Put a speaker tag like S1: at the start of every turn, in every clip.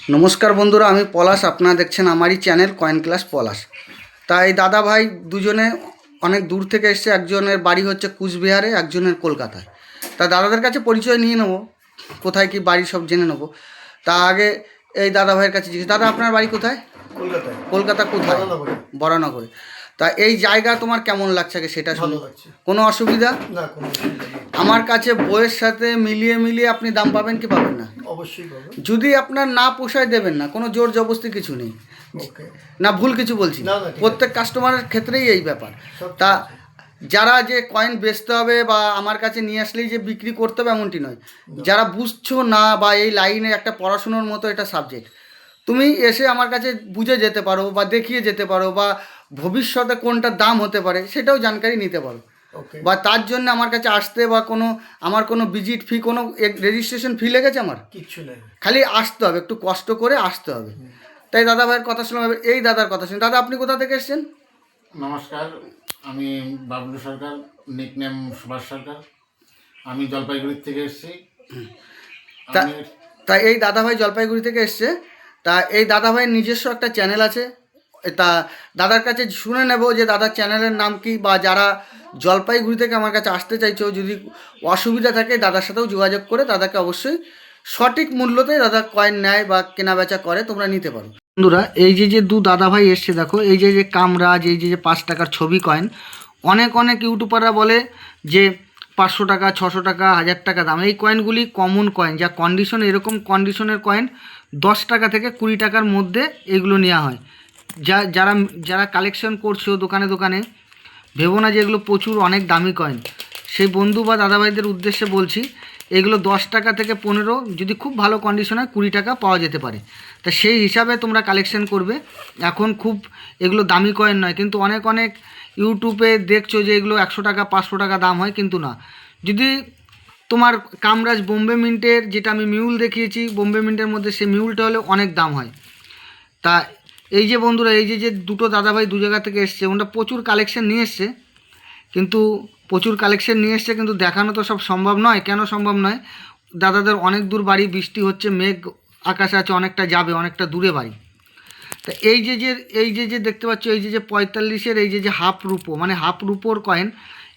S1: নমস্কার বন্ধুরা, আমি পলাশ। আপনারা দেখছেন আমারই চ্যানেল কয়েন ক্লাস পলাশ। তাই দাদা ভাই দুজনে অনেক দূর থেকে এসছে। একজনের বাড়ি হচ্ছে কুচবিহারে, একজনের কলকাতায়। তা দাদাদের কাছে পরিচয় নিয়ে নেবো, কোথায় কি বাড়ি সব জেনে নেবো। তা আগে এই দাদা ভাইয়ের কাছে জিজ্ঞেস, দাদা আপনার বাড়ি কোথায়?
S2: কলকাতায়।
S1: কলকাতা কোথায়?
S2: বরানগরে।
S1: বরানগরে। তা এই জায়গা তোমার কেমন লাগছে আগে সেটা শুনো।
S2: ভালো লাগছে।
S1: কোনো অসুবিধা?
S2: না, কোনো অসুবিধা নেই।
S1: আমার কাছে বইয়ের সাথে মিলিয়ে আপনি দাম পাবেন কি পাবেন না?
S2: অবশ্যই পাবেন।
S1: যদি আপনার না পোষায় দেবেন না, কোনো জোর জবরদস্তি কিছু নেই।
S2: ওকে।
S1: না ভুল কিছু বলছি?
S2: না, না, ঠিক
S1: প্রত্যেক কাস্টমারের ক্ষেত্রেই এই ব্যাপার।
S2: সব ঠিক
S1: তা
S2: আছে।
S1: যারা যে কয়েন বেচতে হবে বা আমার কাছে নিয়ে আসলেই যে বিক্রি করতে হবে এমনটি নয়। যারা বুঝছো না বা এই লাইনে একটা পড়াশুনোর মতো এটা সাবজেক্ট, তুমি এসে আমার কাছে বুঝে যেতে পারো বা দেখিয়ে যেতে পারো বা ভবিষ্যতে কোনটা দাম হতে পারে সেটাও জানকারি নিতে পারো।
S2: ওকে।
S1: বা তার জন্য আমার কাছে আসতে বা আমার কোনো ভিজিট ফি, কোনো রেজিস্ট্রেশন ফি লেগেছে আমার?
S2: কিচ্ছু নেই।
S1: খালি আসতে হবে, একটু কষ্ট করে আসতে হবে। তাই দাদা ভাইয়ের কথা শুনলাম, এবার এই দাদার কথা শুনি। দাদা আপনি কোথা থেকে এসেছেন?
S3: নমস্কার, আমি বাবলু সরকার, নিকনেম সুভাষ সরকার। আমি জলপাইগুড়ি থেকে এসেছি।
S1: তা
S3: আমি
S1: তা এই দাদা ভাই জলপাইগুড়ি থেকে এসছে। তা এই দাদা ভাইয়ের নিজস্ব একটা চ্যানেল আছে। তা দাদার কাছে শুনে নেব যে দাদার চ্যানেলের নাম কি, বা যারা জলপাইগুড়ি থেকে আমার কাছে আসতে চাইছো, যদি অসুবিধা থাকে দাদার সাথেও যোগাযোগ করে দাদাকে অবশ্যই সঠিক মূল্যতে দাদা কয়েন নেয় বা কেনা বেচা করে, তোমরা নিতে পারো। বন্ধুরা, এই যে দু দাদা ভাই এসছে, দেখো এই যে কামরাজ, এই যে 5 টাকার ছবি কয়েন। অনেক ইউটিউবাররা বলে যে 500 টাকা, 600 টাকা, 1000 টাকা দাম। এই কয়েনগুলি কমন কয়েন, যা কন্ডিশন, এরকম কন্ডিশনের কয়েন 10 টাকা থেকে 20 টাকার মধ্যে এগুলো নেওয়া হয়। যারা কালেকশন করছো দোকানে দোকানে, ভেবো না যে এগুলো প্রচুর অনেক দামি কয়েন। সেই বন্ধু বা দাদাভাইদের উদ্দেশ্যে বলছি, এগুলো 10 টাকা থেকে 15, যদি খুব ভালো কন্ডিশন হয় 20 টাকা পাওয়া যেতে পারে। তা সেই হিসাবে তোমরা কালেকশন করবে। এখন খুব এগুলো দামি কয়েন নয়, কিন্তু অনেক ইউটিউবে দেখছো যে এগুলো 100 টাকা 500 টাকা দাম হয়, কিন্তু না। যদি তোমার কামরাজ বোম্বে মিন্টের, যেটা আমি মিউল দেখিয়েছি বোম্বে মিন্টের মধ্যে, সেই মিউলটা হলে অনেক দাম হয়। তা এই যে বন্ধুরা, এই যে দুটো দাদাভাই দু জায়গা থেকে এসছে, ওনারা প্রচুর কালেকশন নিয়ে এসছে। কিন্তু দেখানো তো সব সম্ভব নয়। কেন সম্ভব নয়? দাদাদের অনেক দূর বাড়ি, বৃষ্টি হচ্ছে, মেঘ আকাশে আছে, অনেকটা যাবে, অনেকটা দূরে বাড়ি। তা এই যে দেখতে পাচ্ছ, এই যে 45-এর এই যে হাফ রুপো, মানে হাফ রুপোর কয়েন।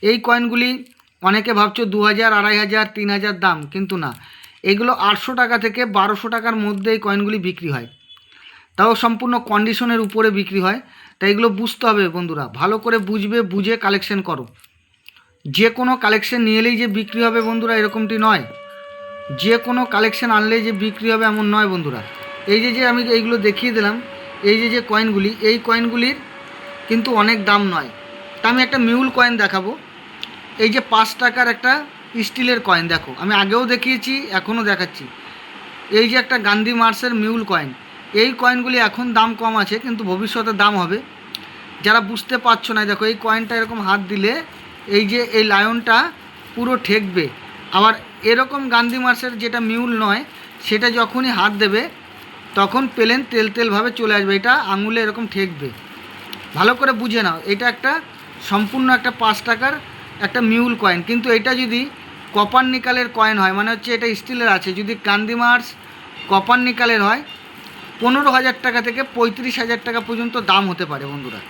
S1: এই কয়েনগুলি অনেকে ভাবছো 2000, 2500, 3000 দাম, কিন্তু না। এগুলো 800 টাকা থেকে 1200 টাকার মধ্যে এই কয়েনগুলি বিক্রি হয়। তাও সম্পূর্ণ কন্ডিশনের উপরে বিক্রি হয়। তাই এগুলো বুঝতে হবে বন্ধুরা, ভালো করে বুঝে কালেকশন করো। যে কোনো কালেকশন নিয়ে এলেই যে বিক্রি হবে বন্ধুরা, এরকমটি নয়। যে কোনো কালেকশন আনলেই যে বিক্রি হবে এমন নয় বন্ধুরা। এই যে আমি এইগুলো দেখিয়ে দিলাম, এই যে কয়েনগুলি, এই কয়েনগুলির কিন্তু অনেক দাম নয়। তা আমি একটা মিউল কয়েন দেখাবো। এই যে 5 টাকার একটা স্টিলের কয়েন, দেখো আমি আগেও দেখিয়েছি, এখনও দেখাচ্ছি। এই যে একটা গান্ধী মার্সের মিউল কয়েন। এই কয়েনগুলি এখন দাম কম আছে, কিন্তু ভবিষ্যতে দাম হবে। যারা বুঝতে পারছো না, দেখো এই কয়েনটা এরকম হাত দিলে এই লায়নটা পুরো ঠেকবে। আবার এরকম গান্ধী মার্সের যেটা মিউল নয়, সেটা যখনই হাত দেবে তখন প্লেন তেলভাবে চলে আসবে, এটা আঙুলে এরকম ঠেকবে। ভালো করে বুঝে নাও, এটা একটা সম্পূর্ণ একটা 5 টাকার একটা মিউল কয়েন। কিন্তু এটা যদি কপার নিকালের কয়েন হয়, মানে হচ্ছে এটা স্টিলের আছে, যদি গান্ধী মার্স কপার নিকালের হয়, 15,000 টাকা থেকে 35,000 টাকা পর্যন্ত দাম হতে পারে বন্ধুরা।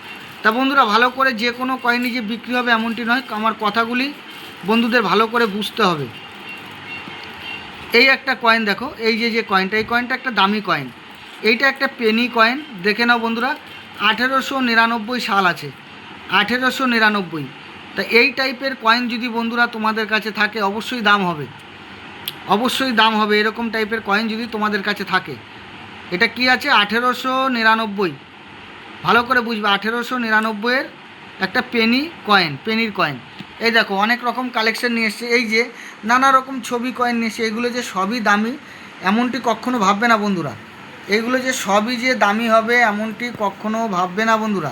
S1: তা বন্ধুরা, ভালো করে যে কোনো কয়েনই যে বিক্রি হবে এমনটি নয়। আমার কথাগুলি বন্ধুদের ভালো করে বুঝতে হবে। এই একটা কয়েন দেখো, এই যে কয়েনটা, এই কয়েনটা একটা দামি কয়েন। এইটা একটা পেনি কয়েন, দেখে নাও বন্ধুরা। 1899 সাল আছে, 1899। তা এই টাইপের কয়েন যদি বন্ধুরা তোমাদের কাছে থাকে, অবশ্যই দাম হবে। এরকম টাইপের কয়েন যদি তোমাদের কাছে থাকে। এটা কি আছে? 1899। ভালো করে বুঝবে, 1899-এর একটা পেনির কয়েন। এই দেখো অনেক রকম কালেকশন নিয়ে এসছে, এই যে নানা রকম ছবি কয়েন নিয়ে এসছে। এগুলো যে সবই দামি এমনটি কখনো ভাববে না বন্ধুরা। এগুলো যে সবই যে দামি হবে এমনটি কখনো ভাববে না বন্ধুরা।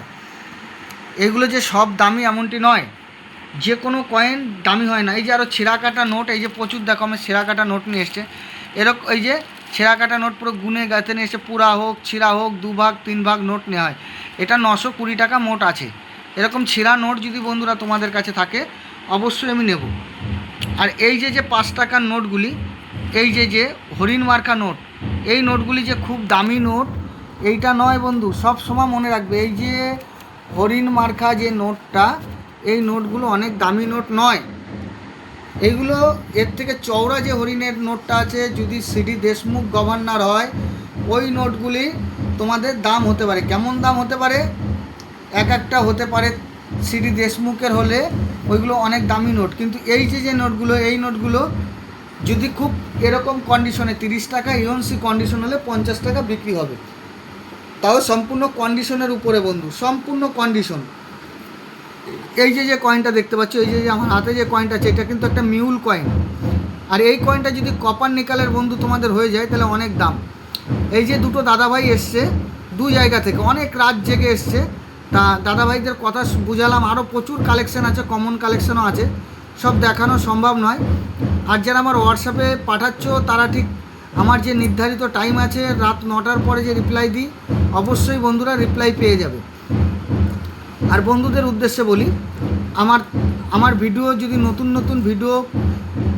S1: এগুলো যে সব দামি এমনটি নয়। যে কোনো কয়েন দামি হয় না। এই যে আরও ছেঁড়া কাটা নোট, এই যে প্রচুর দেখো আমার ছেঁড়া কাটা নোট নিয়ে এসছে। এরকম এই যে ছেঁড়া কাটা নোট পুরো গুনে গাঁথে নিয়ে এসে, পুরা হোক ছিঁড়া হোক 2 ভাগ 3 ভাগ নোট নেওয়া হয়। এটা 920 টাকা মোট আছে। এরকম ছেঁড়া নোট যদি বন্ধুরা তোমাদের কাছে থাকে, অবশ্যই আমি নেব। আর এই যে 5 টাকার নোটগুলি, এই যে হরিণ মার্কা নোট, এই নোটগুলি যে খুব দামি নোট এইটা নয় বন্ধু, সব সময় মনে রাখবে এই যে হরিণ মার্কা যে নোটটা, এই নোটগুলো অনেক দামি নোট নয়। এইগুলো এর থেকে চওড়া যে হরিণের নোটটা আছে, যদি সিডি দেশমুখ গভর্নর হয়, ওই নোটগুলি তোমাদের দাম হতে পারে। কেমন দাম হতে পারে? এক একটা হতে পারে সিডি দেশমুখের হলে ওইগুলো অনেক দামি নোট। কিন্তু এই যে নোটগুলো, এই নোটগুলো যদি খুব এরকম কন্ডিশনে 30 টাকা ইউএনসি কন্ডিশন হলে 50 টাকা বিক্রি হবে, তাও সম্পূর্ণ কন্ডিশনের উপরে বন্ধু, সম্পূর্ণ কন্ডিশন। এই যে কয়েনটা দেখতে পাচ্ছ, এই যে আমার হাতে যে কয়েনটা আছে, এটা কিন্তু একটা মিউল কয়েন। আর এই কয়েনটা যদি কপার নিকালের বন্ধু তোমাদের হয়ে যায় তাহলে অনেক দাম। এই যে দুটো দাদাভাই এসছে দু জায়গা থেকে, অনেক রাত জেগে এসছে, তা দাদাভাইদের কথা বুঝালাম। আরও প্রচুর কালেকশান আছে, কমন কালেকশানও আছে, সব দেখানো সম্ভব নয়। আর যারা আমার হোয়াটসঅ্যাপে পাঠাচ্ছ তারা ঠিক আমার যে নির্ধারিত টাইম আছে রাত 9টার পরে যে রিপ্লাই দিই, অবশ্যই বন্ধুরা রিপ্লাই পেয়ে যাবে। আর বন্ধুদের উদ্দেশ্যে বলি, আমার ভিডিও যদি নতুন নতুন ভিডিও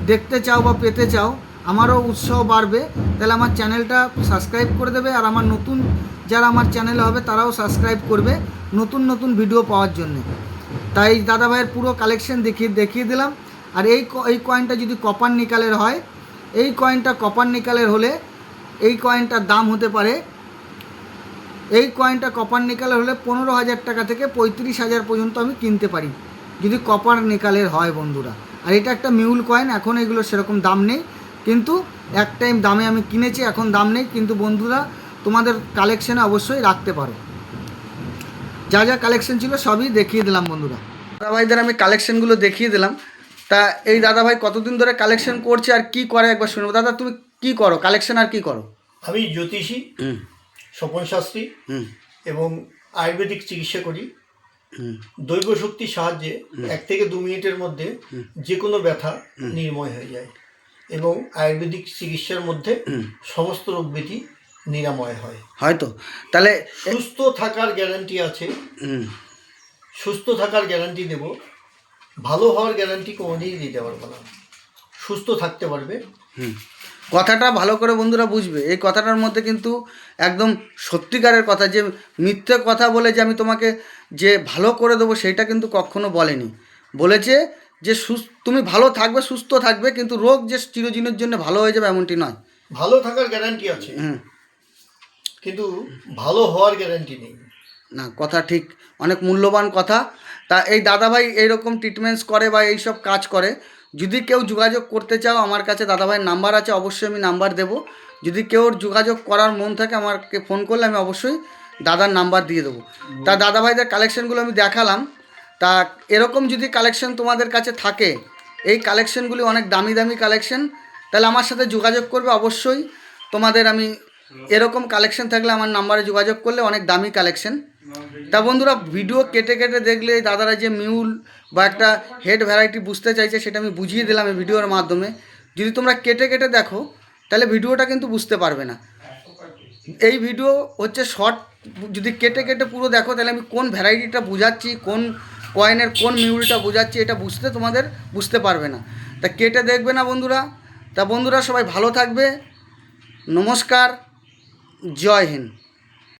S1: দেখতে চাও বা পেতে চাও, আমারও উৎসাহ বাড়বে, তাহলে আমার চ্যানেলটা সাবস্ক্রাইব করে দেবে। আর আমার নতুন যারা আমার চ্যানেলে হবে তারাও সাবস্ক্রাইব করবে নতুন নতুন ভিডিও পাওয়ার জন্য। তাই দাদাভাইয়ের পুরো কালেকশন দেখিয়ে দিলাম। আর এই কয়েনটা যদি কপার নিকালের হয়, এই কয়েনটা কপার নিকালের হলে এই কয়েনটার দাম হতে পারে, এই কয়েনটা কপার নিকালের হলে 15,000 টাকা থেকে 35,000 পর্যন্ত আমি কিনতে পারি, যদি কপার নিকালের হয় বন্ধুরা। আর এটা একটা মিউল কয়েন, এখন এগুলো সেরকম দাম নেই, কিন্তু এক টাইম দামে আমি কিনেছি, এখন দাম নেই। কিন্তু বন্ধুরা তোমাদের কালেকশানে অবশ্যই রাখতে পারো। যা যা কালেকশন ছিল সবই দেখিয়ে দিলাম বন্ধুরা। দাদাভাইদের আমি কালেকশনগুলো দেখিয়ে দিলাম। তা এই দাদাভাই কতদিন ধরে কালেকশন করছে আর কি করে একবার শুনবো। দাদা তুমি কি করো কালেকশন, আর কি করো?
S2: আমি জ্যোতিষী, স্বপন শাস্ত্রী এবং আয়ুর্বেদিক চিকিৎসা করি। দৈব শক্তির সাহায্যে 1 থেকে 2 মিনিটের মধ্যে যে কোনো ব্যথা নির্ময় হয়ে যায় এবং আয়ুর্বেদিক চিকিৎসার মধ্যে সমস্ত রোগ ব্যাধি নিরাময় হয়।
S1: হয়তো তাহলে
S2: সুস্থ থাকার গ্যারান্টি আছে, সুস্থ থাকার গ্যারান্টি দেব, ভালো হওয়ার গ্যারান্টি কোনোদিনই দিতে পারবো না। সুস্থ থাকতে পারবে।
S1: কথাটা ভালো করে বন্ধুরা বুঝবে, এই কথাটার মধ্যে কিন্তু একদম সত্যিকারের কথা, যে মিথ্যে কথা বলে যে আমি তোমাকে যে ভালো করে দেবো সেটা কিন্তু কখনো বলেনি। বলেছে যে তুমি ভালো থাকবে, সুস্থ থাকবে, কিন্তু রোগ যে চিরদিনের জন্য ভালো হয়ে যাবে এমনটি নয়।
S2: ভালো থাকার গ্যারান্টি আছে, কিন্তু ভালো হওয়ার গ্যারান্টি নেই।
S1: না, কথা ঠিক, অনেক মূল্যবান কথা। তা এই দাদাভাই এইরকম ট্রিটমেন্টস করে বা এইসব কাজ করে, যদি কেউ যোগাযোগ করতে চাও আমার কাছে দাদাভাইয়ের নাম্বার আছে, অবশ্যই আমি নাম্বার দেবো। যদি কেউ যোগাযোগ করার মন থাকে আমাকে ফোন করলে আমি অবশ্যই দাদার নাম্বার দিয়ে দেবো। তা দাদাভাইদের কালেকশনগুলো আমি দেখালাম। তা এরকম যদি কালেকশন তোমাদের কাছে থাকে, এই কালেকশনগুলি অনেক দামি দামি কালেকশন, তাহলে আমার সাথে যোগাযোগ করবে অবশ্যই। তোমাদের আমি এরকম কালেকশন থাকলে আমার নাম্বারে যোগাযোগ করলে, অনেক দামি কালেকশন। তা বন্ধুরা ভিডিও কেটে কেটে দেখলে দাদারা যে মিউল বা একটা হেড ভ্যারাইটি বুঝতে চাইছে সেটা আমি বুঝিয়ে দিলাম এই ভিডিওর মাধ্যমে। যদি তোমরা কেটে কেটে দেখো তাহলে ভিডিওটা কিন্তু বুঝতে পারবে না। এই ভিডিও হচ্ছে শর্ট, যদি কেটে কেটে পুরো দেখো তাহলে আমি কোন ভ্যারাইটিটা বোঝাচ্ছি, কোন কয়েনের কোন মিউলটা বোঝাচ্ছি, এটা বুঝতে পারবে না। তা কেটে দেখবে না বন্ধুরা। তা বন্ধুরা সবাই ভালো থাকবে, নমস্কার, জয় হিন্দ।